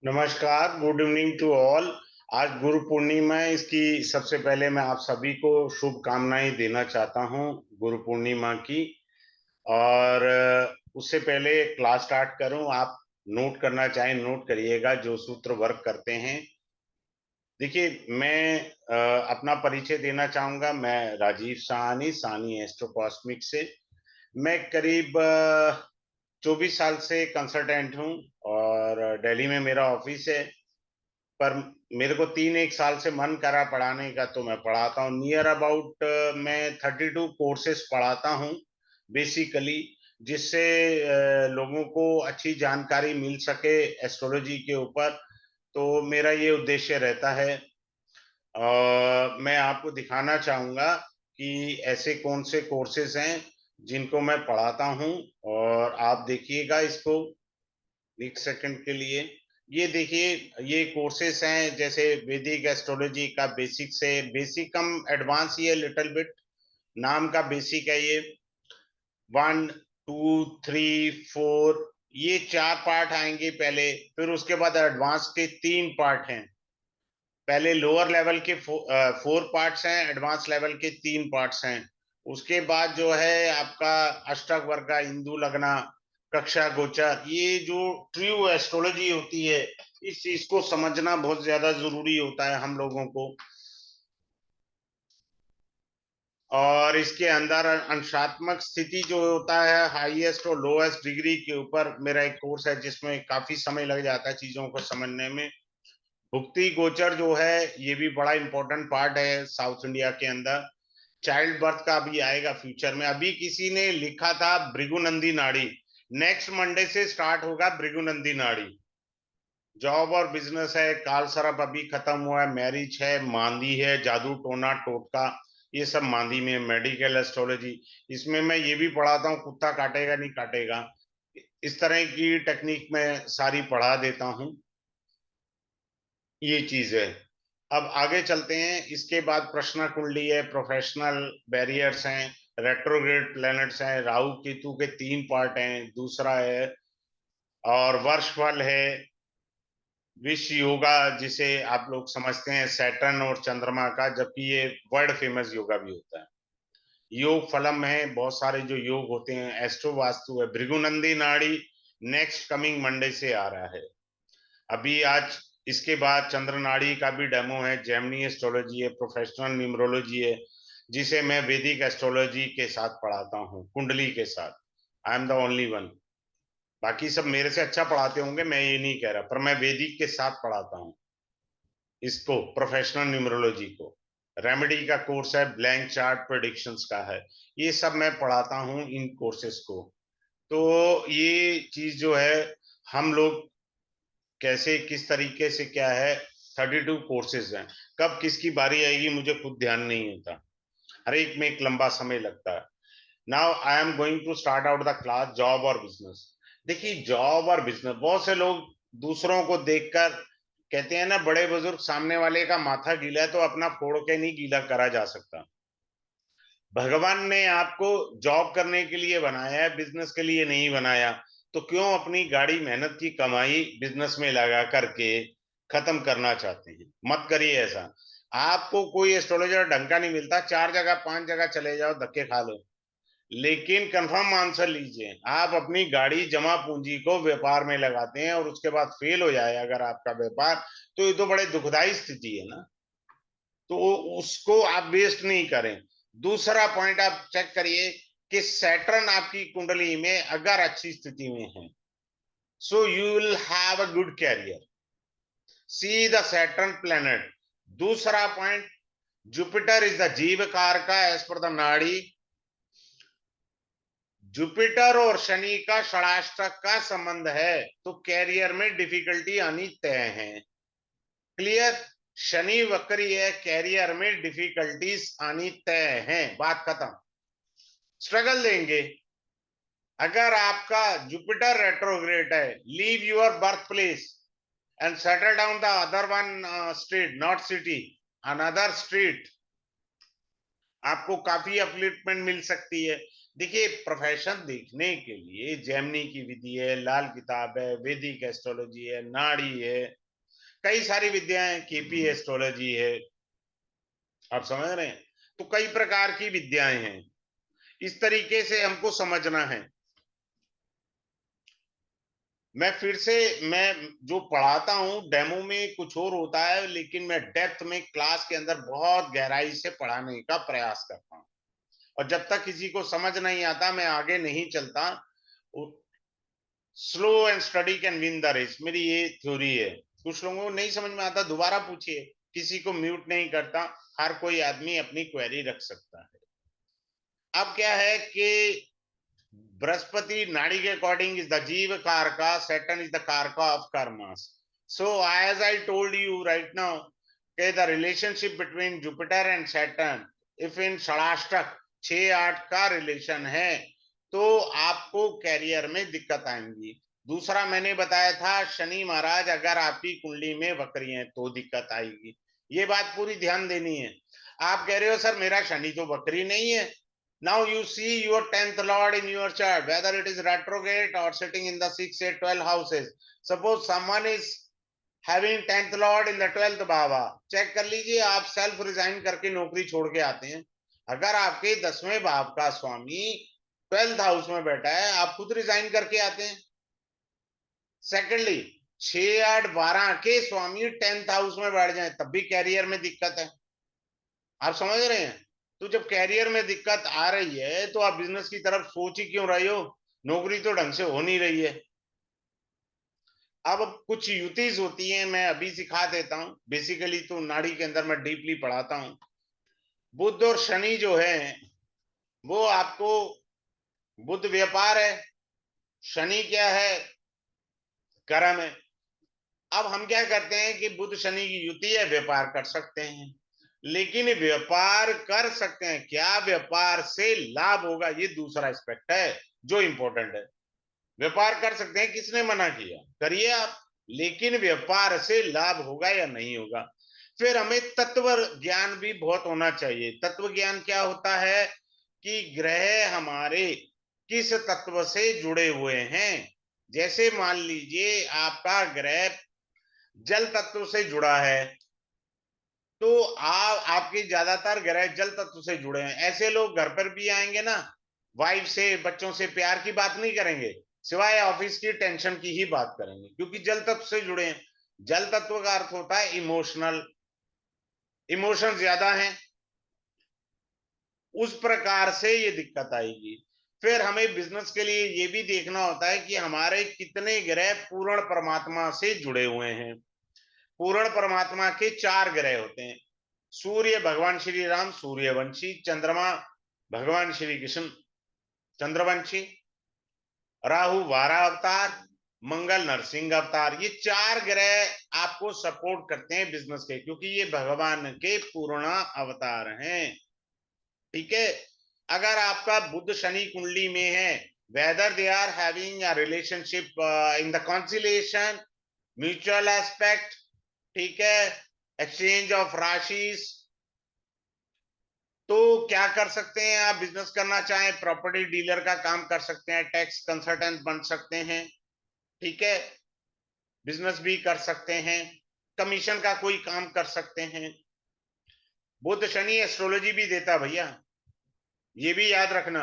नमस्कार, good evening to all. आज गुरु पूर्णिमा है। इसकी सबसे पहले मैं आप सभी को शुभकामनाएं देना चाहता हूं गुरु पूर्णिमा की। और उससे पहले क्लास स्टार्ट करूं, आप नोट करना चाहें नोट करिएगा जो सूत्र वर्क करते हैं। देखिए, मैं अपना परिचय देना चाहूंगा। मैं राजीव साहनी, साहनी एस्ट्रो कॉस्मिक से। मैं करीब 24 साल से कंसल्टेंट हूं और दिल्ली में मेरा ऑफिस है। पर मेरे को 3 एक साल से मन करा पढ़ाने का, तो मैं पढ़ाता हूँ। नियर अबाउट मैं 32 कोर्सेस पढ़ाता हूँ बेसिकली, जिससे लोगों को अच्छी जानकारी मिल सके एस्ट्रोलॉजी के ऊपर। तो मेरा ये उद्देश्य रहता है। मैं आपको दिखाना चाहूंगा कि ऐसे कौन से कोर्सेज हैं जिनको मैं पढ़ाता हूँ। और आप देखिएगा इसको एक सेकंड के लिए। ये देखिए, ये कोर्सेस हैं जैसे वैदिक एस्ट्रोलॉजी का बेसिक से बेसिक कम एडवांस, ये लिटिल बिट नाम का बेसिक है ये। 1 2 3 4 ये 4 पार्ट आएंगे पहले, फिर उसके बाद एडवांस के 3 पार्ट हैं। पहले लोअर लेवल के 4 पार्ट्स हैं, एडवांस लेवल के 3 पार्ट्स हैं। उसके बाद जो है आपका अष्टक वर्ग, इंदु लग्ना, कक्षा गोचर, ये जो ट्रू एस्ट्रोलॉजी होती है, इस चीज को समझना बहुत ज्यादा जरूरी होता है हम लोगों को। और इसके अंदर अंशात्मक स्थिति जो होता है, हाईएस्ट और लोएस्ट डिग्री के ऊपर मेरा एक कोर्स है जिसमें काफी समय लग जाता है चीजों को समझने में। भुक्ति गोचर जो है, ये भी बड़ा इंपॉर्टेंट पार्ट है साउथ इंडिया के अंदर। चाइल्ड बर्थ का भी आएगा फ्यूचर में। अभी किसी ने लिखा था भृगुनंदी नाड़ी, नेक्स्ट मंडे से स्टार्ट होगा भृगुनंदी नाड़ी। जॉब और बिजनेस है, काल सर्प अभी खत्म हुआ है, मैरिज है, मांदी है, जादू टोना टोटका, ये सब मांदी में। मेडिकल एस्ट्रोलॉजी, इसमें मैं ये भी पढ़ाता हूँ कुत्ता काटेगा नहीं काटेगा, इस तरह की टेक्निक मैं सारी पढ़ा देता हूँ। ये चीज है। अब आगे चलते हैं। इसके बाद प्रश्न कुंडली है, प्रोफेशनल बैरियर्स हैं, रेट्रोग्रेड प्लैनेट्स हैं, राहु केतु के 3 पार्ट हैं, दूसरा है। और वर्षफल है, विश्व योगा जिसे आप लोग समझते हैं सैटर्न और चंद्रमा का, जबकि ये वर्ल्ड फेमस योगा भी होता है। योग फलम है, बहुत सारे जो योग होते हैं। एस्ट्रो वास्तु है, भृगुनंदी नाड़ी नेक्स्ट कमिंग मंडे से आ रहा है अभी आज। इसके बाद चंद्र नाड़ी का भी डेमो है, जेमिनी एस्ट्रोलॉजी है, प्रोफेशनल न्यूमरोलॉजी है, जिसे मैं वैदिक एस्ट्रोलॉजी के साथ पढ़ाता हूँ, कुंडली के साथ। I am the only one. बाकी सब मेरे से अच्छा पढ़ाते होंगे, मैं ये नहीं कह रहा, पर मैं वैदिक के साथ पढ़ाता हूँ इसको, प्रोफेशनल न्यूमरोलॉजी को। रेमेडी का कोर्स है, ब्लैंक चार्ट प्रेडिक्शंस का है। ये सब मैं पढ़ाता हूँ इन कोर्सेस को। तो ये चीज जो है, हम लोग कैसे किस तरीके से क्या है, 32 कोर्सेज हैं। कब किसकी बारी आएगी मुझे खुद ध्यान नहीं होता, हर एक में एक लंबा समय लगता है। Now I am going to start out the class, job और बिजनेस। देखिए, जॉब और बिजनेस, बहुत से लोग दूसरों को देखकर कहते हैं ना, बड़े बुजुर्ग, सामने वाले का माथा गीला है तो अपना फोड़ के नहीं गीला करा जा सकता। भगवान ने आपको जॉब करने के लिए बनाया है, बिजनेस के लिए नहीं बनाया। तो क्यों अपनी गाड़ी मेहनत की कमाई बिजनेस में लगा करके खत्म करना चाहते हैं? मत करिए ऐसा। आपको कोई एस्ट्रोलॉजर ढंग का नहीं मिलता, 4 जगह 5 जगह चले जाओ, धक्के खा लो, लेकिन कंफर्म आंसर लीजिए। आप अपनी गाड़ी जमा पूंजी को व्यापार में लगाते हैं और उसके बाद फेल हो जाए अगर आपका व्यापार, तो ये तो बड़े दुखदाई स्थिति है ना। तो उसको आप वेस्ट नहीं करें। दूसरा पॉइंट आप चेक करिए कि सैटर्न आपकी कुंडली में अगर अच्छी स्थिति में है, so you will have a good career. See the Saturn planet. दूसरा point, Jupiter is the jivakaraka, as per the nadi. Jupiter और शनि का षडाष्टक का संबंध है, तो कैरियर में डिफिकल्टी आनी तय है। क्लियर? शनि वक्री है, कैरियर में डिफिकल्टीज आनी तय है, बात खत्म। स्ट्रगल देंगे। अगर आपका जुपिटर रेट्रोग्रेड है, leave your birth place and settle down the other one street, not city, another street, आपको काफी अपलिफ्टमेंट मिल सकती है। देखिए, प्रोफेशन देखने के लिए जेमिनी की विधि है, लाल किताब है, वैदिक एस्ट्रोलॉजी है, नाड़ी है, कई सारी विद्याएं, केपी एस्ट्रोलॉजी है। आप समझ रहे हैं? तो कई प्रकार की विद्याएं हैं, इस तरीके से हमको समझना है। मैं फिर से, मैं जो पढ़ाता हूं डेमो में कुछ और होता है, लेकिन मैं डेप्थ में क्लास के अंदर बहुत गहराई से पढ़ाने का प्रयास करता हूं, और जब तक किसी को समझ नहीं आता मैं आगे नहीं चलता। Slow and steady can win the race, मेरी ये थ्योरी है। कुछ लोगों को नहीं समझ में आता, दोबारा पूछिए, किसी को म्यूट नहीं करता, हर कोई आदमी अपनी क्वेरी रख सकता है। अब क्या है कि बृहस्पति नाड़ी के according is the jiva karaka, Saturn is the karaka of karmas. So as I told you right now, the relationship between Jupiter and Saturn, if in shadashtak 6-8 का रिलेशन है, तो आपको कैरियर में दिक्कत आएंगी। दूसरा मैंने बताया था, शनि महाराज अगर आपकी कुंडली में वक्री है तो दिक्कत आएगी। ये बात पूरी ध्यान देनी है। आप कह रहे हो सर मेरा शनि तो वक्री नहीं है। Now you see your 10th lord in your chart, whether it is retrograde or sitting in the 6, 8, 12 houses. Suppose someone is having 10th lord in the 12th bhava, check कर लीजिए, आप सेल्फ रिजाइन करके नौकरी छोड़ के आते हैं। अगर आपके 10वें भाव का स्वामी 12th हाउस में बैठा है, आप खुद रिजाइन करके आते हैं। सेकेंडली, 6, 8, 12 के स्वामी 10th हाउस में बैठ जाए तब भी कैरियर में दिक्कत है। आप समझ रहे हैं? तो जब कैरियर में दिक्कत आ रही है तो आप बिजनेस की तरफ सोच ही क्यों रहे हो? नौकरी तो ढंग से हो नहीं रही है। अब कुछ युतिज होती हैं, मैं अभी सिखा देता हूं। बेसिकली तो नाड़ी के अंदर मैं डीपली पढ़ाता हूं। बुध और शनि जो है, वो आपको, बुध व्यापार है, शनि क्या है? कर्म है। अब हम क्या करते हैं कि बुध शनि की युति है, व्यापार कर सकते हैं, लेकिन व्यापार कर सकते हैं, क्या व्यापार से लाभ होगा, ये दूसरा एस्पेक्ट है जो इंपॉर्टेंट है। व्यापार कर सकते हैं, किसने मना किया? करिए आप, लेकिन व्यापार से लाभ होगा या नहीं होगा। फिर हमें तत्व ज्ञान भी बहुत होना चाहिए। तत्व ज्ञान क्या होता है कि ग्रह हमारे किस तत्व से जुड़े हुए हैं। जैसे मान लीजिए आपका ग्रह जल तत्व से जुड़ा है, तो आपके ज्यादातर ग्रह जल तत्व से जुड़े हैं। ऐसे लोग घर पर भी आएंगे ना, वाइफ से बच्चों से प्यार की बात नहीं करेंगे, सिवाय ऑफिस की टेंशन की ही बात करेंगे, क्योंकि जल तत्व से जुड़े हैं। जल तत्व का अर्थ होता है इमोशनल, इमोशन ज्यादा है, उस प्रकार से ये दिक्कत आएगी। फिर हमें बिजनेस के लिए ये भी देखना होता है कि हमारे कितने ग्रह पूर्ण परमात्मा से जुड़े हुए हैं। पूर्ण परमात्मा के 4 ग्रह होते हैं। सूर्य भगवान श्री राम सूर्यवंशी, चंद्रमा भगवान श्री कृष्ण चंद्रवंशी, राहु वारा अवतार, मंगल नरसिंह अवतार। ये 4 ग्रह आपको सपोर्ट करते हैं बिजनेस के, क्योंकि ये भगवान के पूर्ण अवतार हैं। ठीक है? अगर आपका बुध शनि कुंडली में है, whether they are having a relationship in the conciliation, mutual aspect, ठीक है, एक्सचेंज ऑफ राशिस, तो क्या कर सकते हैं? आप बिजनेस करना चाहें, प्रॉपर्टी डीलर का काम कर सकते हैं, टैक्स कंसल्टेंट बन सकते हैं, ठीक है, बिजनेस भी कर सकते हैं, कमीशन का कोई काम कर सकते हैं। बुध शनि एस्ट्रोलॉजी भी देता भैया, ये भी याद रखना।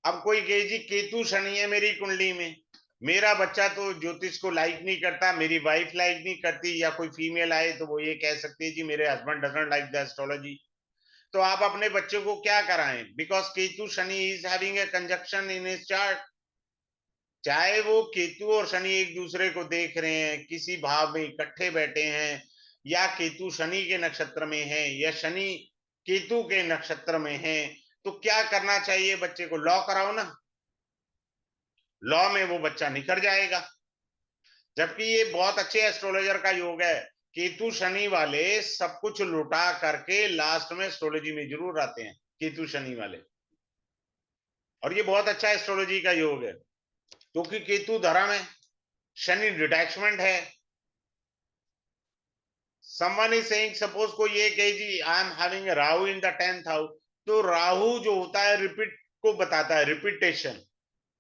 अब कोई कहे जी केतु शनि है मेरी कुंडली में, मेरा बच्चा तो ज्योतिष को लाइक नहीं करता, मेरी वाइफ लाइक नहीं करती, या कोई फीमेल आए तो वो ये कह सकती है जी मेरे husband doesn't like the astrology, तो आप अपने बच्चे को क्या कराएं? Because Ketu Shani is having A conjunction in his chart. चाहे वो केतु और शनि एक दूसरे को देख रहे हैं, किसी भाव में इकट्ठे बैठे हैं, या केतु शनि के नक्षत्र में है, या शनि केतु के नक्षत्र में है, तो क्या करना चाहिए? बच्चे को लॉ कराओ ना, लॉ में वो बच्चा निखर जाएगा। जबकि ये बहुत अच्छे एस्ट्रोलॉजर का योग है। केतु शनि वाले सब कुछ लुटा करके लास्ट में एस्ट्रोलॉजी में जरूर आते हैं, केतु शनि वाले। और ये बहुत अच्छा एस्ट्रोलॉजी का योग है, क्योंकि केतु धर्म है, शनि डिटैचमेंट है। Someone is saying, suppose कोई ये कहे जी I am having Rahu in the 10th house, तो राहु जो होता है रिपीट को बताता है, रिपीटेशन।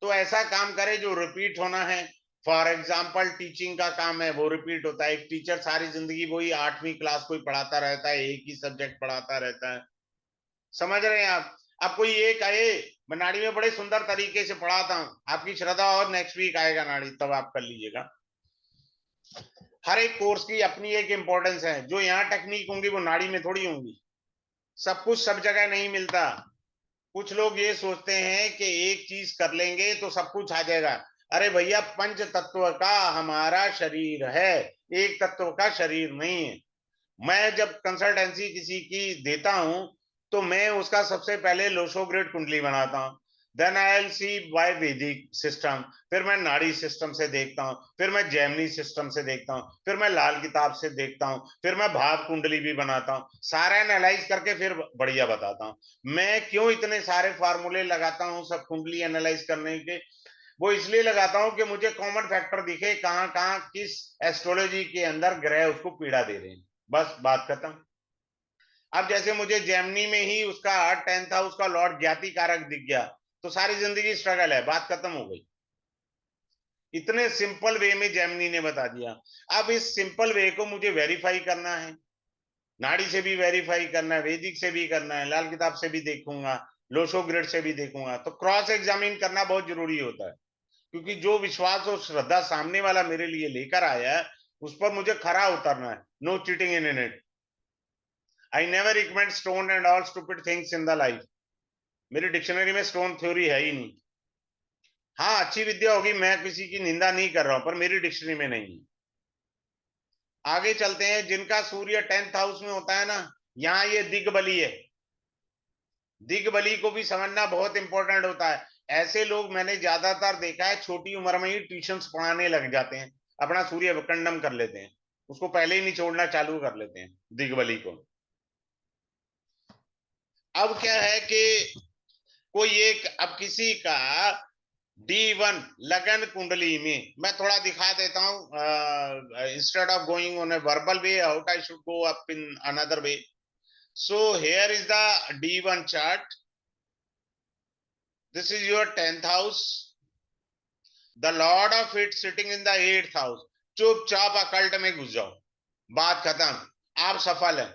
तो ऐसा काम करे जो रिपीट होना है। फॉर एग्जाम्पल टीचिंग का काम है, वो रिपीट होता है। एक टीचर सारी जिंदगी वही 8वीं क्लास को ही पढ़ाता रहता है, एक ही सब्जेक्ट पढ़ाता रहता है। समझ रहे हैं आप? अब कोई ये कहे मैं नाड़ी में बड़े सुंदर तरीके से पढ़ाता हूं, आपकी श्रद्धा और नेक्स्ट वीक आएगा नाड़ी, तब आप कर लीजिएगा। हर एक कोर्स की अपनी एक इंपॉर्टेंस है। जो यहाँ टेक्निक होंगी वो नाड़ी में थोड़ी होंगी। सब कुछ सब जगह नहीं मिलता। कुछ लोग ये सोचते हैं कि एक चीज कर लेंगे तो सब कुछ आ जाएगा। अरे भैया, पंच तत्व का हमारा शरीर है, एक तत्व का शरीर नहीं है। मैं जब कंसल्टेंसी किसी की देता हूं तो मैं उसका सबसे पहले लोशोग्रिड कुंडली बनाता हूं। Then I will see by Vedic system, फिर मैं नाड़ी सिस्टम से देखता हूँ, फिर मैं जैमिनी सिस्टम से देखता हूँ, फिर मैं लाल किताब से देखता हूँ, फिर मैं भाव कुंडली भी बनाता हूँ। सारा एनालाइज करके फिर बढ़िया बताता हूँ। मैं क्यों इतने सारे फार्मूले लगाता हूँ सब कुंडली एनालाइज करने के? वो इसलिए लगाता हूँ कि मुझे कॉमन फैक्टर दिखे, कहाँ कहाँ किस एस्ट्रोलॉजी के अंदर ग्रह उसको पीड़ा दे रहे हैं। बस बात खत्म। अब जैसे मुझे जेमिनी में ही उसका 10th हाउस का लॉर्ड ज्ञाति कारक दिख गया, तो सारी जिंदगी स्ट्रगल है, बात खत्म हो गई। इतने सिंपल वे में जेमिनी ने बता दिया। अब इस सिंपल वे को मुझे वेरीफाई करना है, नाड़ी से भी वेरीफाई करना है, वैदिक से भी करना है, लाल किताब से भी देखूंगा, लोशो ग्रिड से भी देखूंगा। तो क्रॉस एग्जामिन करना बहुत जरूरी होता है, क्योंकि जो विश्वास और श्रद्धा सामने वाला मेरे लिए लेकर आया है उस पर मुझे खरा उतरना है। No cheating in it. I never recommend stone and all stupid things in the life. मेरी डिक्शनरी में स्टोन थ्योरी है ही नहीं। हाँ, अच्छी विद्या होगी, मैं किसी की निंदा नहीं कर रहा हूं, पर मेरी डिक्शनरी में नहीं है। आगे चलते हैं। जिनका सूर्य 10th हाउस में होता है ना, यहाँ ये दिग्बली है। दिग्बली को भी समझना बहुत इंपॉर्टेंट होता है। ऐसे लोग मैंने ज्यादातर देखा है छोटी उम्र में ही ट्यूशंस पढ़ाने लग जाते हैं, अपना सूर्य वक्रंडम कर लेते हैं, उसको पहले ही निचोड़ना चालू कर लेते हैं दिग्बली को। अब क्या है कि कोई एक, अब किसी का D1 लगन कुंडली में, मैं थोड़ा दिखा देता हूं instead of going on a verbal way, out I should go up in another way. So here is the D1 chart. This is your 10th house, the Lord of it sitting in the 8th house. चुपचाप occult में घुस जाओ, बात खत्म, आप सफल हैं।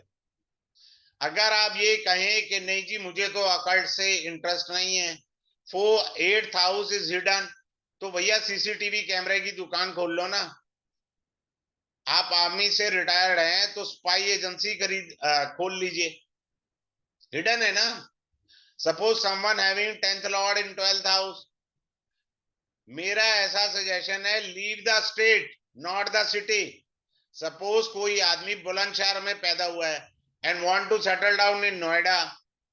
अगर आप ये कहें कि नहीं जी मुझे तो अकल्ट से इंटरेस्ट नहीं है, 8th हाउस इज हिडन, तो भैया सीसीटीवी कैमरे की दुकान खोल लो ना। आप आर्मी से रिटायर्ड हैं तो स्पाई एजेंसी खोल लीजिए, हिडन है ना। Suppose someone having 10th lord in 12th house, मेरा ऐसा सजेशन है, leave the state not the city. Suppose कोई आदमी बुलंदशहर में पैदा हुआ है and want to settle down in Noida,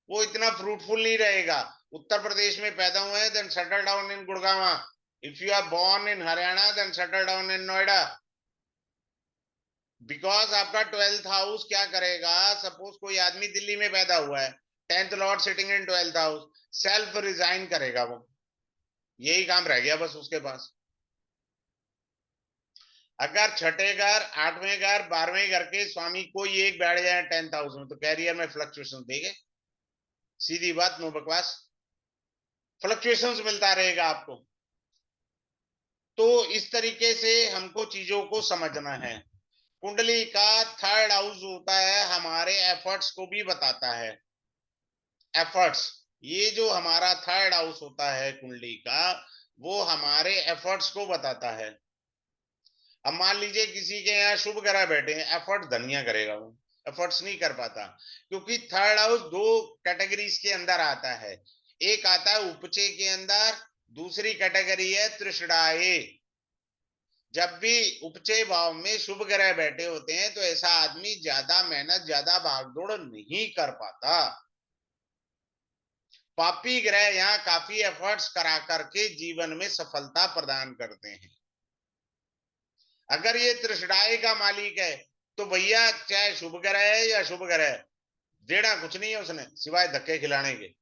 वो इतना फ्रूटफुल नहीं रहेगा। उत्तर प्रदेश में पैदा हुए हैं, then settle down in Gurgaon. If you are born in Haryana, then settle down in Noida. Because आपका 12th हाउस क्या करेगा? सपोज कोई आदमी दिल्ली में पैदा हुआ है, 10th Lord sitting in 12th house, self resign करेगा वो, यही काम रह गया बस उसके पास। अगर छठे घर, 8वें घर, 12वें घर के स्वामी कोई एक बैठ जाए 10th हाउस में, तो कैरियर में फ्लक्चुएशन देंगे। सीधी बात, नो बकवास, फ्लक्चुएशन मिलता रहेगा आपको। तो इस तरीके से हमको चीजों को समझना है। कुंडली का 3rd हाउस होता है, हमारे एफर्ट्स को भी बताता है। एफर्ट्स, ये जो हमारा 3rd हाउस होता है कुंडली का, वो हमारे एफर्ट्स को बताता है। अब मान लीजिए किसी के यहाँ शुभ ग्रह बैठे हैं, एफर्ट धनिया करेगा वो, एफर्ट्स नहीं कर पाता, क्योंकि 3rd हाउस 2 कैटेगरीज के अंदर आता है। एक आता है उपचे के अंदर, दूसरी कैटेगरी है तृष्णाए। जब भी उपचय भाव में शुभ ग्रह बैठे होते हैं तो ऐसा आदमी ज्यादा मेहनत, ज्यादा भागदौड़ नहीं कर पाता। पापी ग्रह यहाँ काफी एफर्ट्स करा करके जीवन में सफलता प्रदान करते हैं। अगर ये तृष्णाए का मालिक है तो भैया चाहे शुभ ग्रह है या शुभ ग्रह है, देना कुछ नहीं है उसने सिवाय धक्के खिलाने के।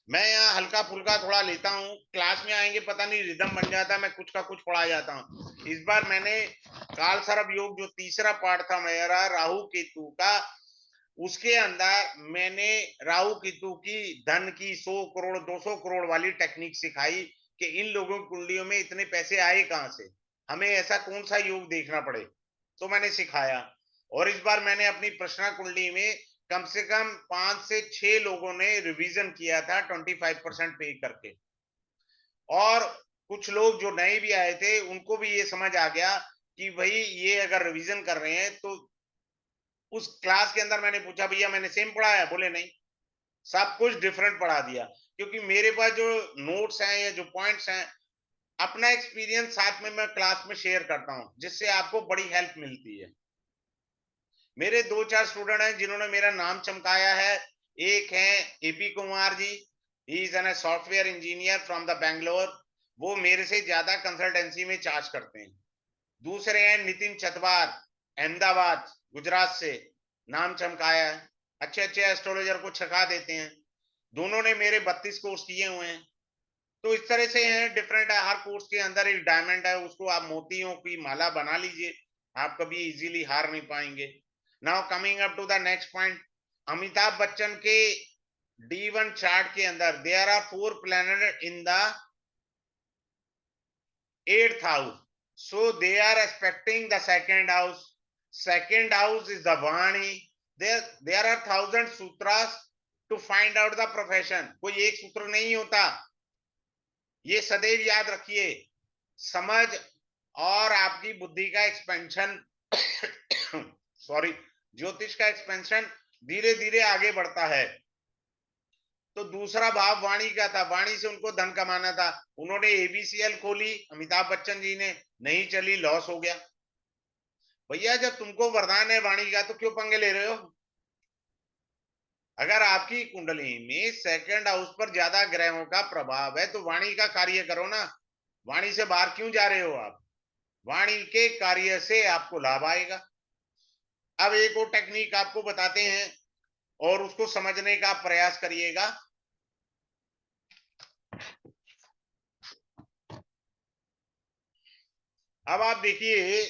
मैं यहाँ हल्का फुल्का थोड़ा लेता हूँ, क्लास में आएंगे पता नहीं रिदम बन जाता, मैं कुछ का कुछ पढ़ा जाता हूँ। इस बार मैंने काल सर्प योग जो तीसरा पार्ट था मेरा राहु केतु का, उसके अंदर मैंने राहु केतु की धन की 100 करोड़ 200 करोड़ वाली टेक्निक सिखाई कि इन लोगों की कुंडलियों में इतने पैसे आए कहां से, हमें ऐसा कौन सा योग देखना पड़े, तो मैंने सिखाया। और इस बार मैंने अपनी प्रश्न कुंडली में कम से कम 5 से 6 लोगों ने रिवीजन किया था 25% पे करके, और कुछ लोग जो नए भी आए थे उनको भी ये समझ आ गया कि भाई ये अगर रिवीजन कर रहे हैं तो उस क्लास के अंदर मैंने पूछा भैया मैंने सेम पढ़ाया, बोले नहीं, सब कुछ डिफरेंट पढ़ा दिया। क्योंकि मेरे पास जो नोट्स हैं या जो पॉइंट्स हैं, अपना एक्सपीरियंस साथ में मैं क्लास में शेयर करता हूं, जिससे आपको बड़ी हेल्प मिलती है। मेरे 2-4 स्टूडेंट हैं जिन्होंने मेरा नाम चमकाया है। एक है AP Kumar ji, he is an software engineer from the Bangalore, वो मेरे से ज्यादा कंसल्टेंसी में चार्ज करते हैं। दूसरे हैं नितिन चतवार, अहमदाबाद गुजरात से, नाम चमकाया है, अच्छे अच्छे एस्ट्रोलॉजर को छका देते हैं। दोनों ने मेरे 32 कोर्स किए हुए हैं। तो इस तरह से है, डिफरेंट है, हर कोर्स के अंदर एक डायमंड है, उसको आप मोतियों की माला बना लीजिए, आप कभी इजीली हार नहीं पाएंगे। Now coming up to the next point, Amitabh Bachchan के D1 चार्ट के अंदर there are 4 planet in the 8th house, so they are expecting the second house. Second house is the Vani. There are 1000 sutras to find out the profession. कोई एक सूत्र नहीं होता, ये सदैव याद रखिए। समझ और आपकी बुद्धि का एक्सपेंशन सॉरी, ज्योतिष का एक्सपेंशन धीरे धीरे आगे बढ़ता है। तो दूसरा भाव वाणी का था, वाणी से उनको धन कमाना था। उन्होंने एबीसीएल खोली, अमिताभ बच्चन जी ने, नहीं चली, लॉस हो गया। भैया जब तुमको वरदान है वाणी का तो क्यों पंगे ले रहे हो? अगर आपकी कुंडली में सेकंड हाउस पर ज्यादा ग्रहों का प्रभाव है तो वाणी का कार्य करो ना। वाणी से बाहर क्यों जा रहे हो आप? वाणी के कार्य से आपको लाभ आएगा। अब एक और टेक्निक आपको बताते हैं और उसको समझने का प्रयास करिएगा। अब आप देखिए,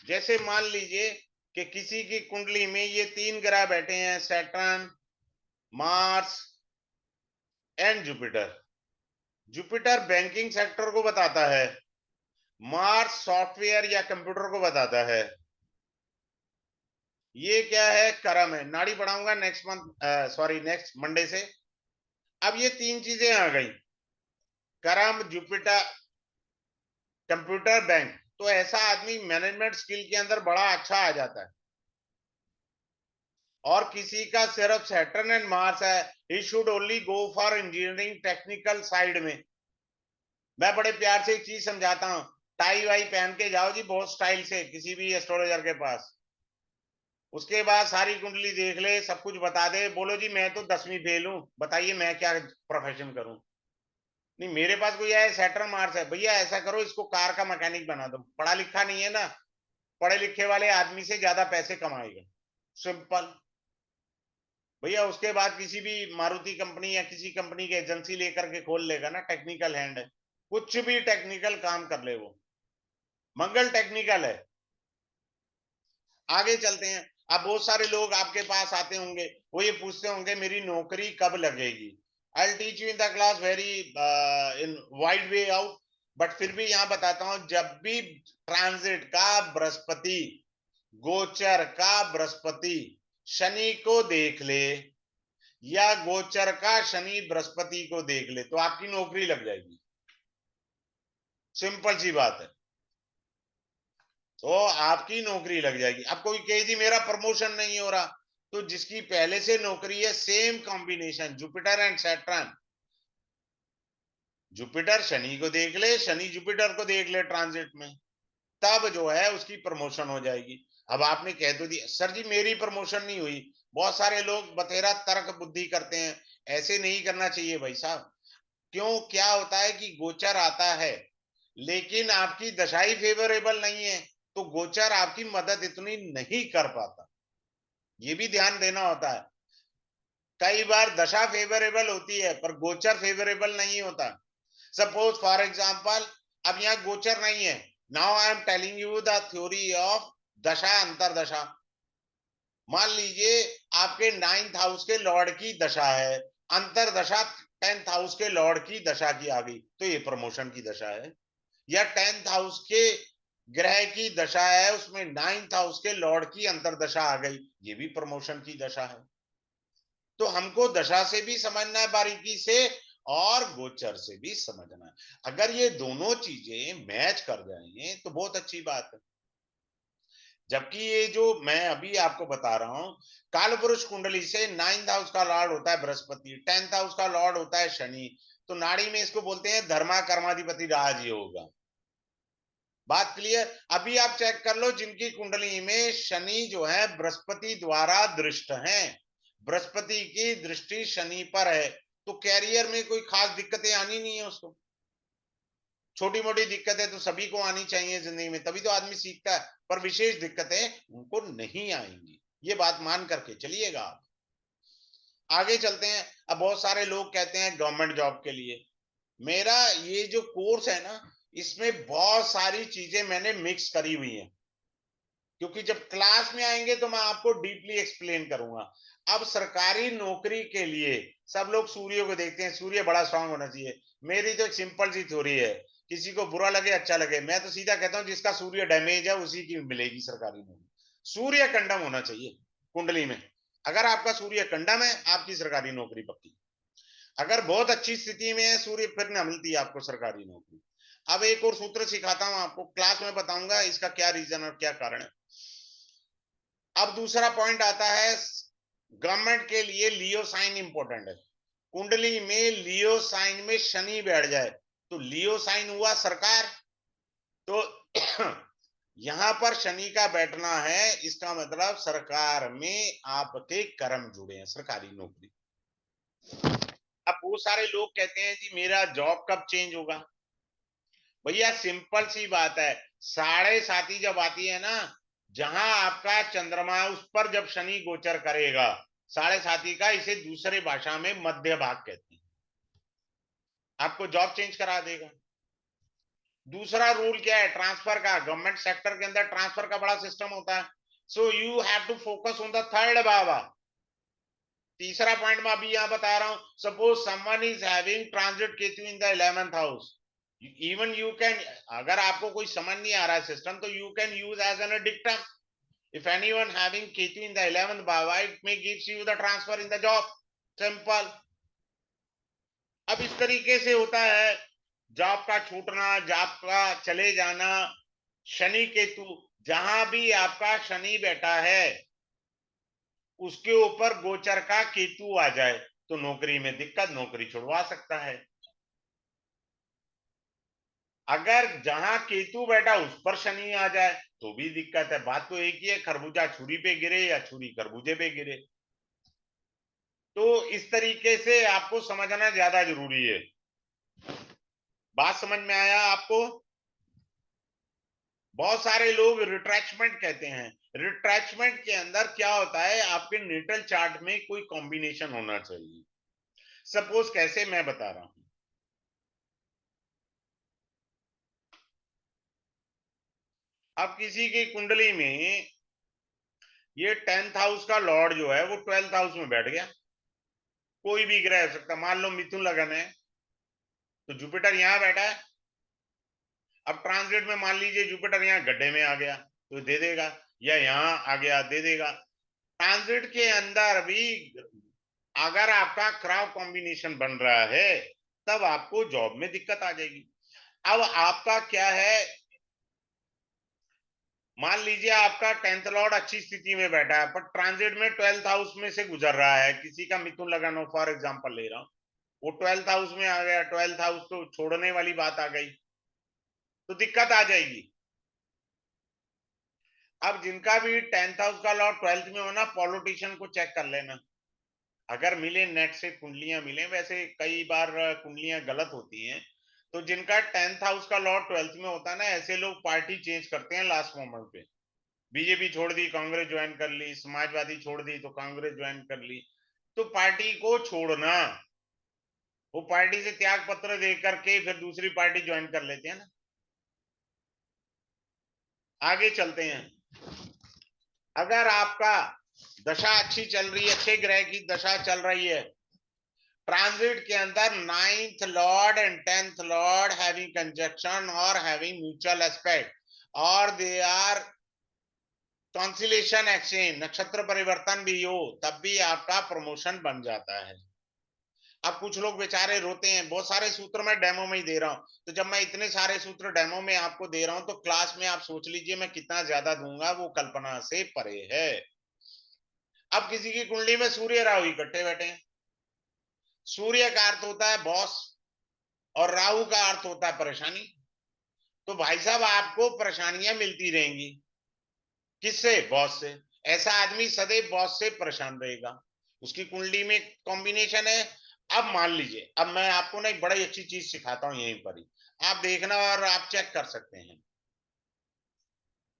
जैसे मान लीजिए कि किसी की कुंडली में ये 3 ग्रह बैठे हैं, Saturn, Mars and Jupiter. Jupiter banking sector को बताता है, मार्स सॉफ्टवेयर या कंप्यूटर को बताता है। ये क्या है? कर्म है। नाड़ी पढ़ाऊंगा next month, sorry next Monday से। अब ये 3 चीजें आ गई, कर्म, जुपिटर, कंप्यूटर, बैंक। तो ऐसा आदमी मैनेजमेंट स्किल के अंदर बड़ा अच्छा आ जाता है। और किसी का सिर्फ सैटर्न एंड मार्स है, he should only go for engineering technical side में। मैं बड़े प्यार से एक चीज समझाता हूं, टाई वाई पहन के जाओ जी बहुत स्टाइल से किसी भी एस्ट्रोलॉजर के पास, उसके बाद सारी कुंडली देख ले, सब कुछ बता दे, बोलो जी मैं तो 10वीं फेल हूं, बताइए मैं क्या प्रोफेशन करूं। नहीं, मेरे पास कोई है सैटर्न मार्स है, भैया ऐसा करो इसको कार का मैकेनिक बना दो, पढ़ा लिखा नहीं है ना, पढ़े लिखे वाले आदमी से ज्यादा पैसे कमाएगा, सिंपल। भैया उसके बाद किसी भी मारुति कंपनी या किसी कंपनी की एजेंसी लेकर के खोल लेगा ना, टेक्निकल हैंड है, कुछ भी टेक्निकल काम कर ले वो, मंगल टेक्निकल है। आगे चलते हैं। अब बहुत सारे लोग आपके पास आते होंगे, वो ये पूछते होंगे मेरी नौकरी कब लगेगी। I will teach you in the class very in wide way out, but फिर भी यहां बताता हूं, जब भी ट्रांजिट का बृहस्पति, गोचर का बृहस्पति शनि को देख ले, या गोचर का शनि बृहस्पति को देख ले, तो आपकी नौकरी लग जाएगी। सिंपल सी बात है, तो आपकी नौकरी लग जाएगी। अब कोई कहे जी मेरा प्रमोशन नहीं हो रहा, तो जिसकी पहले से नौकरी है, same combination Jupiter and Saturn, Jupiter Shani को देख ले, शनि जुपिटर को देख ले ट्रांजिट में, तब जो है उसकी प्रमोशन हो जाएगी। अब आपने कह तो दिया सर जी मेरी प्रमोशन नहीं हुई, बहुत सारे लोग बतेरा तर्क बुद्धि करते हैं, ऐसे नहीं करना चाहिए भाई साहब। क्यों, क्या होता है कि गोचर आता है लेकिन आपकी दशाई फेवरेबल नहीं है, तो गोचर आपकी मदद इतनी नहीं कर पाता, ये भी ध्यान देना होता है। कई बार दशा फेवरेबल होती है पर गोचर फेवरेबल नहीं होता। सपोज फॉर एग्जांपल, अब यहाँ गोचर नहीं है, now I am telling you the theory of दशा अंतरदशा। मान लीजिए आपके 9th हाउस के लॉर्ड की दशा है, अंतरदशा 10th हाउस के लॉर्ड की दशा की आ गई, तो ये प्रमोशन की दशा है। या 10th हाउस के ग्रह की दशा है, उसमें 9th हाउस के लॉर्ड की अंतरदशा आ गई, ये भी प्रमोशन की दशा है। तो हमको दशा से भी समझना है बारीकी से, और गोचर से भी समझना है। अगर ये दोनों चीजें मैच कर जाएंगे तो बहुत अच्छी बात है। जबकि ये जो मैं अभी आपको बता रहा हूं, कालपुरुष कुंडली से 9th हाउस का लॉर्ड होता है बृहस्पति, 10th हाउस का लॉर्ड होता है शनि, तो नाड़ी में इसको बोलते हैं धर्मा कर्माधिपति राजयोग। बात क्लियर। अभी आप चेक कर लो जिनकी कुंडली में शनि जो है बृहस्पति द्वारा दृष्ट है, बृहस्पति की दृष्टि शनि पर है, तो कैरियर में कोई खास दिक्कतें आनी नहीं है उसको। छोटी मोटी दिक्कतें तो सभी को आनी चाहिए जिंदगी में, तभी तो आदमी सीखता है, पर विशेष दिक्कतें उनको नहीं आएंगी, ये बात मान करके चलिएगा आप। आगे चलते हैं। अब बहुत सारे लोग कहते हैं गवर्नमेंट जॉब के लिए, मेरा ये जो कोर्स है ना, इसमें बहुत सारी चीजें मैंने मिक्स करी हुई है, क्योंकि जब क्लास में आएंगे तो मैं आपको डीपली एक्सप्लेन करूंगा। अब सरकारी नौकरी के लिए सब लोग सूर्य को देखते हैं, सूर्य बड़ा स्ट्रांग होना चाहिए। मेरी तो एक सिंपल सी थ्योरी है, किसी को बुरा लगे अच्छा लगे, मैं तो सीधा कहता हूं जिसका सूर्य डैमेज है उसी की मिलेगी सरकारी नौकरी। सूर्य कंडम होना चाहिए कुंडली में। अगर आपका सूर्य कंडम है, आपकी सरकारी नौकरी पक्की। अगर बहुत अच्छी स्थिति में है सूर्य, फिर न मिलती है आपको सरकारी नौकरी। अब एक और सूत्र सिखाता हूं आपको, क्लास में बताऊंगा इसका क्या रीजन और क्या कारण है। अब दूसरा पॉइंट आता है, गवर्नमेंट के लिए लियो साइन इंपॉर्टेंट है। कुंडली में लियो साइन में शनि बैठ जाए तो लियो साइन हुआ सरकार, तो यहां पर शनि का बैठना है, इसका मतलब सरकार में आपके कर्म जुड़े हैं, सरकारी नौकरी। अब बहुत सारे लोग कहते हैं जी मेरा जॉब कब चेंज होगा। भैया सिंपल सी बात है, 7.5 जब आती है ना, जहां आपका चंद्रमा उस पर जब शनि गोचर करेगा, 7.5 का इसे दूसरे भाषा में मध्य भाग कहते हैं, आपको जॉब चेंज करा देगा। दूसरा रूल क्या है ट्रांसफर का, गवर्नमेंट सेक्टर के अंदर ट्रांसफर का बड़ा सिस्टम होता है। So you have to focus on the third baba. तीसरा पॉइंट मैं अभी यहां बता रहा हूं, suppose someone is having transit Ketu in the 11th house, even you can, अगर आपको कोई समझ नहीं आ रहा है सिस्टम, तो you can use as an dictum, if anyone having ketu in the 11th bhava, it may gives you the transfer in the job, simple। अब इस तरीके से होता है जॉब का छूटना, जॉब का चले जाना। शनि केतु, जहां भी आपका शनि बैठा है उसके ऊपर गोचर का केतु आ जाए तो नौकरी में दिक्कत, नौकरी छुड़वा सकता है। अगर जहां केतु बैठा उस पर शनि आ जाए तो भी दिक्कत है। बात तो एक ही है, खरबूजा छुरी पे गिरे या छुरी खरबूजे पे गिरे। तो इस तरीके से आपको समझना ज्यादा जरूरी है। बात समझ में आया आपको। बहुत सारे लोग रिट्रैचमेंट कहते हैं, रिट्रैचमेंट के अंदर क्या होता है, आपके नेटल चार्ट में कोई कॉम्बिनेशन होना चाहिए। सपोज कैसे, मैं बता रहा हूं। अब किसी की कुंडली में ये 10th हाउस का लॉर्ड जो है वो 12th हाउस में बैठ गया, कोई भी ग्रह हो सकता, मान लो मिथुन लगन है तो जुपिटर यहां बैठा है। अब ट्रांसलेट में मान लीजिए जुपिटर यहाँ गड्ढे में आ गया तो दे देगा, या यहाँ आ गया दे देगा। ट्रांजिट के अंदर भी अगर आपका क्रॉप कॉम्बिनेशन बन रहा है तब आपको जॉब में दिक्कत आ जाएगी। अब आपका क्या है, मान लीजिए आपका 10th लॉर्ड अच्छी स्थिति में बैठा है पर ट्रांजिट में 12th हाउस में से गुजर रहा है, किसी का मिथुन लगन हो फॉर एग्जांपल ले रहा हूं, वो 12th हाउस में आ गया, 12th हाउस तो छोड़ने वाली बात आ गई, तो दिक्कत आ जाएगी। अब जिनका भी 10th हाउस का लॉर्ड 12th में होना, पॉलिटिशियन को चेक कर लेना, अगर मिले नेट से कुंडलियां मिले, वैसे कई बार कुंडलियां गलत होती हैं, तो जिनका 10th हाउस का लॉर्ड 12th में होता है ना, ऐसे लोग पार्टी चेंज करते हैं लास्ट मोमेंट पे। बीजेपी छोड़ दी कांग्रेस ज्वाइन कर ली, समाजवादी छोड़ दी तो कांग्रेस ज्वाइन कर ली। तो पार्टी को छोड़ना, वो पार्टी से त्याग पत्र दे करके फिर दूसरी पार्टी ज्वाइन कर लेते हैं ना। आगे चलते हैं। अगर आपका दशा अच्छी चल रही है, अच्छे ग्रह की दशा चल रही है, ट्रांजिट के अंदर 9th Lord and 10th Lord having conjunction और हैविंग म्यूचुअल एस्पेक्ट, और दे आर कॉन्सिलेशन एक्सचेंज, नक्षत्र परिवर्तन भी हो, तब भी आपका प्रमोशन बन जाता है। अब कुछ लोग बेचारे रोते हैं, बहुत सारे सूत्र मैं डेमो में ही दे रहा हूं, तो जब मैं इतने सारे सूत्र डेमो में आपको दे रहा हूं तो क्लास में आप सोच लीजिए मैं कितना ज्यादा दूंगा, वो कल्पना से परे है। अब किसी की कुंडली में सूर्य राहु इकट्ठे बैठे हैं, सूर्य का अर्थ होता है बॉस और राहु का अर्थ होता है परेशानी, तो भाई साहब आपको परेशानियां मिलती रहेंगी, किससे? बॉस से। ऐसा आदमी सदैव बॉस से परेशान रहेगा, उसकी कुंडली में कॉम्बिनेशन है। अब मान लीजिए, अब मैं आपको ना एक बड़ी अच्छी चीज सिखाता हूं यहीं पर ही, आप देखना और आप चेक कर सकते हैं।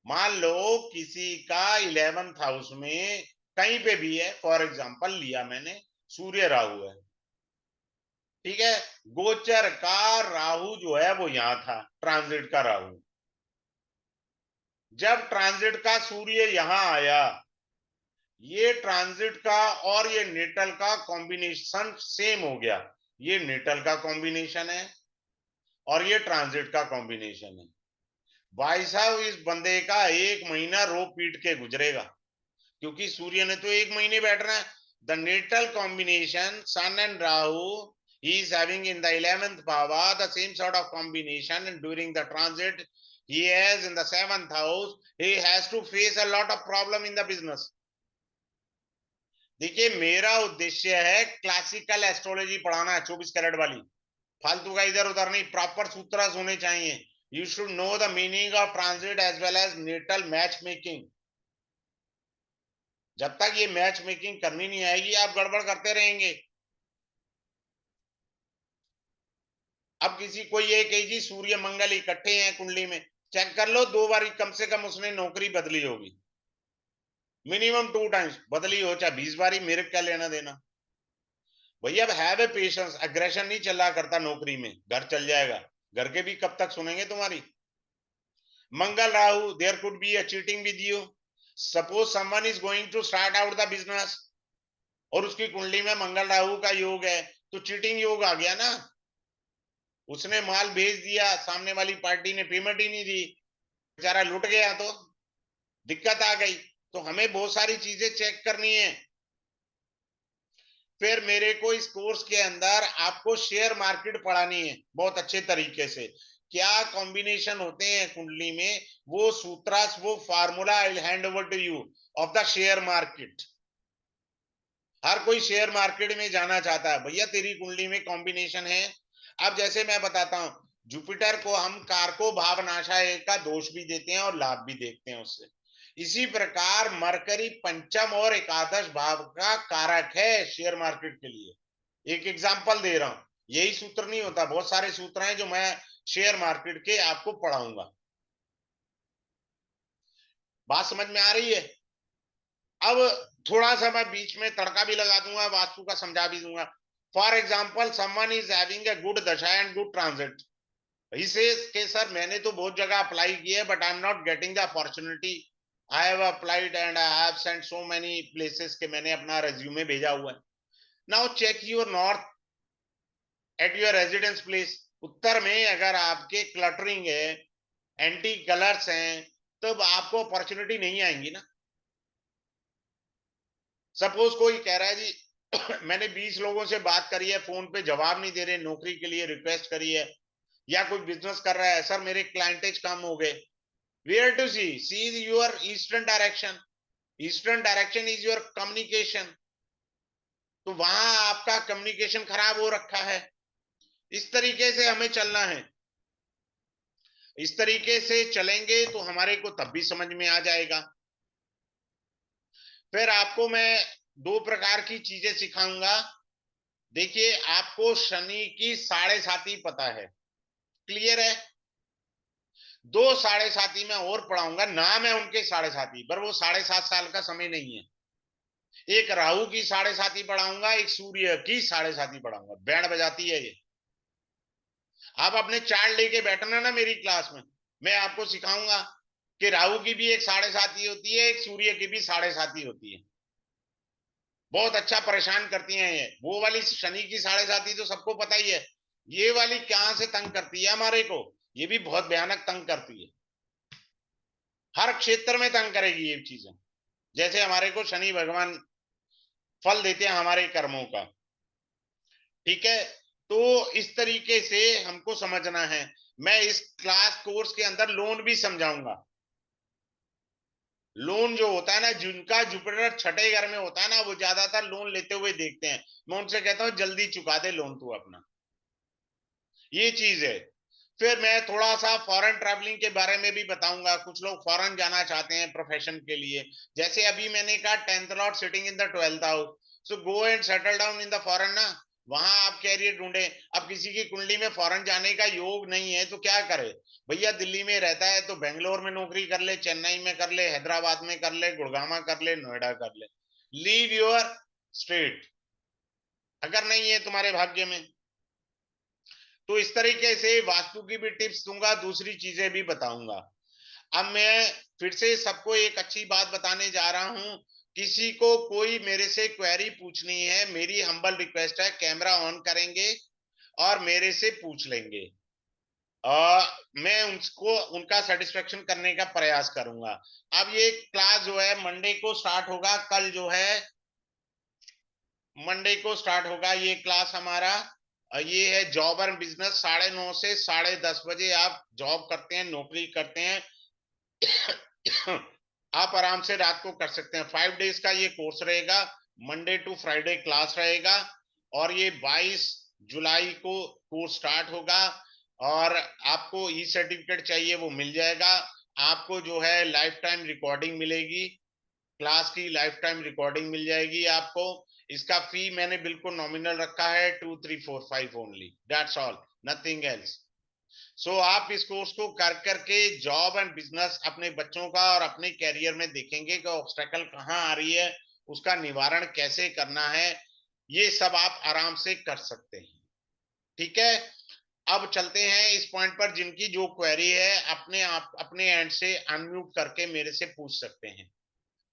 मान लो किसी का 11th हाउस में कहीं पे भी है, फॉर एग्जांपल लिया मैंने, सूर्य राहु है, ठीक है, गोचर का राहु जो है वो यहां था, ट्रांजिट का राहु, जब ट्रांजिट का सूर्य यहां आया, ये ट्रांजिट का और ये नेटल का कॉम्बिनेशन सेम हो गया, ये नेटल का कॉम्बिनेशन है और ये ट्रांजिट का कॉम्बिनेशन है। भाई साहब इस बंदे का 1 महीना रो पीट के गुजरेगा, क्योंकि सूर्य ने तो 1 महीने बैठना है। The natal combination sun and Rahu, he is having in the 11th bhava the same sort of combination, and during the transit he has in the 7th house, he has to face a lot of problem in the business। देखिए मेरा उद्देश्य है classical astrology पढ़ाना है, 24 carat वाली, फालतू का इधर उधर नहीं, प्रॉपर सूत्र होने चाहिए। You should know the meaning of transit as well as natal matchmaking. जब तक ये मैच मेकिंग करनी नहीं आएगी आप गड़बड़ करते रहेंगे। अब किसी कोई एक जी सूर्य मंगल इकट्ठे हैं कुंडली में, चेक कर लो 2 बार कम से कम उसने नौकरी बदली होगी, मिनिमम 2 टाइम्स बदली हो, चाहे 20 बारी, मेरे क्या लेना देना भैया। अब हैव ए पेशेंस, अग्रेशन नहीं चला करता नौकरी में, घर चल जाएगा, घर के भी कब तक सुनेंगे तुम्हारी। Mangal Rahu, there could be a cheating with you, suppose someone is going to start out the business और उसकी कुंडली में मंगल राहु का योग है, तो चीटिंग योग आ गया ना, उसने माल भेज दिया, सामने वाली पार्टी ने पेमेंट ही नहीं दी, बेचारा लुट गया, तो दिक्कत आ गई। तो हमें बहुत सारी चीजें चेक करनी है। फिर मेरे को इस कोर्स के अंदर आपको शेयर मार्केट पढ़ानी है बहुत अच्छे तरीके से, क्या कॉम्बिनेशन होते हैं कुंडली में, वो सूत्रास, वो formula I will hand over to you of the share market. हर कोई शेयर मार्केट में जाना चाहता है, भैया तेरी कुंडली में कॉम्बिनेशन है। अब जैसे मैं बताता हूं, जुपिटर को हम कारको भावनाशाय का दोष भी देते हैं और लाभ भी देखते हैं उससे, इसी प्रकार मरकरी पंचम और एकादश भाव का कारक है शेयर मार्केट के लिए। एक एग्जांपल दे रहा हूं, यही सूत्र नहीं होता, बहुत सारे सूत्र हैं जो मैं शेयर मार्केट के आपको पढ़ाऊंगा। बात समझ में आ रही है? अब थोड़ा सा मैं बीच में तड़का भी लगा दूंगा, वास्तु का समझा भी दूंगा। For example someone is having a good dasha and good transit, he says कि सर मैंने तो बहुत जगह अप्लाई किया है but I am not getting the opportunity, I have applied and I have sent so many places के मैंने अपना रेज्यूमे भेजा हुआ है। Now check your north at your residence place, उत्तर में अगर आपके क्लटरिंग है, एंटी कलर्स हैं, तो आपको अपॉर्चुनिटी नहीं आएंगी ना। सपोज कोई कह रहा है जी मैंने 20 लोगों से बात करी है, फोन पे जवाब नहीं दे रहे, नौकरी के लिए रिक्वेस्ट करी है, या कोई बिजनेस कर रहा है, सर मेरे क्लाइंटेज कम हो गए। Where to see is your eastern direction, eastern direction is your communication, तो वहां आपका कम्युनिकेशन खराब हो रखा है। इस तरीके से हमें चलना है, इस तरीके से चलेंगे तो हमारे को तब भी समझ में आ जाएगा। फिर आपको मैं 2 प्रकार की चीजें सिखाऊंगा। देखिए आपको शनि की 7.5 पता है, क्लियर है? 2 7.5 में और पढ़ाऊंगा, नाम है उनके 7.5, पर वो 7.5 साल का समय नहीं है। एक राहु की 7.5 पढ़ाऊंगा, एक सूर्य की 7.5 पढ़ाऊंगा, बैंड बजाती है ये। आप अपने चार्ट लेके बैठना ना मेरी क्लास में, मैं आपको सिखाऊंगा कि राहु की भी एक 7.5 होती है, एक सूर्य की भी 7.5 होती है। बहुत अच्छा परेशान करती हैं ये। वो वाली शनि की 7.5 तो सबको पता ही है, ये वाली कहां से तंग करती है हमारे को, ये भी बहुत भयानक तंग करती है, हर क्षेत्र में तंग करेगी ये चीजें। जैसे हमारे को शनि भगवान फल देते हैं हमारे कर्मों का, ठीक है। तो इस तरीके से हमको समझना है। मैं इस क्लास कोर्स के अंदर लोन भी समझाऊंगा। लोन जो होता है ना, जिनका जुपिटर छठे घर में होता है ना, वो ज्यादातर लोन लेते हुए देखते हैं। मैं उनसे कहता हूं जल्दी चुका दे लोन तू अपना, ये चीज है। फिर मैं थोड़ा सा फॉरेन ट्रैवलिंग के बारे में भी बताऊंगा। कुछ लोग फॉरेन जाना चाहते हैं प्रोफेशन के लिए। जैसे अभी मैंने कहा 10th Lord sitting in the 12th house, so go and settle down in the foreign ना, वहां आप कैरियर ढूंढे। अब किसी की कुंडली में फॉरेन जाने का योग नहीं है तो क्या करे, भैया दिल्ली में रहता है तो बेंगलोर में नौकरी कर ले, चेन्नई में कर ले, हैदराबाद में कर ले, गुड़गामा कर ले, नोएडा कर ले। लीव योर स्टेट अगर नहीं है तुम्हारे भाग्य में। तो इस तरीके से वास्तु की भी टिप्स दूंगा, दूसरी चीजें भी बताऊंगा। अब मैं फिर से सबको एक अच्छी बात बताने जा रहा हूं। किसी को कोई मेरे से क्वेरी पूछनी है, मेरी हम्बल रिक्वेस्ट है, कैमरा ऑन करेंगे और मेरे से पूछ लेंगे। मैं उनको उनका सेटिस्फेक्शन करने का प्रयास करूंगा। अब ये क्लास जो है मंडे को स्टार्ट होगा, कल जो है मंडे को स्टार्ट होगा ये क्लास हमारा। ये है जॉब एंड बिजनेस, 9:30 से 10:30 बजे। आप जॉब करते हैं, नौकरी करते हैं, आप आराम से रात को कर सकते हैं। 5 डेज का ये कोर्स रहेगा, मंडे टू फ्राइडे क्लास रहेगा। और ये 22 जुलाई को कोर्स स्टार्ट होगा। और आपको ई सर्टिफिकेट चाहिए वो मिल जाएगा। आपको जो है लाइफ टाइम रिकॉर्डिंग मिलेगी, क्लास की लाइफ टाइम रिकॉर्डिंग मिल जाएगी आपको। इसका फी मैंने बिल्कुल नॉमिनल रखा है, 2345 only, that's all, nothing else. So आप इस कोर्स को कर करके जॉब एंड बिजनेस अपने बच्चों का और अपने कैरियर में देखेंगे कि ऑब्स्टेकल कहाँ आ रही है, उसका निवारण कैसे करना है, ये सब आप आराम से कर सकते हैं, ठीक है। अब चलते हैं इस पॉइंट पर, जिनकी जो क्वेरी है अपने आप अपने एंड से अनम्यूट करके मेरे से पूछ सकते हैं।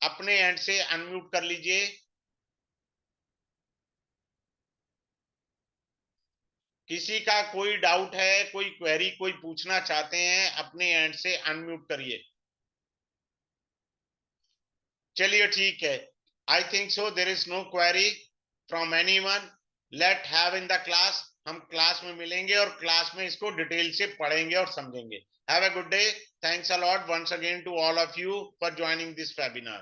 अपने एंड से अनम्यूट कर लीजिए। किसी का कोई डाउट है, कोई क्वेरी कोई पूछना चाहते हैं, अपने एंड से अनम्यूट करिए। चलिए ठीक है। I think so there is no query from anyone. Let have in the class, हम क्लास में मिलेंगे और क्लास में इसको डिटेल से पढ़ेंगे और समझेंगे। Have a good day. Thanks a lot once again to all of you for joining this webinar.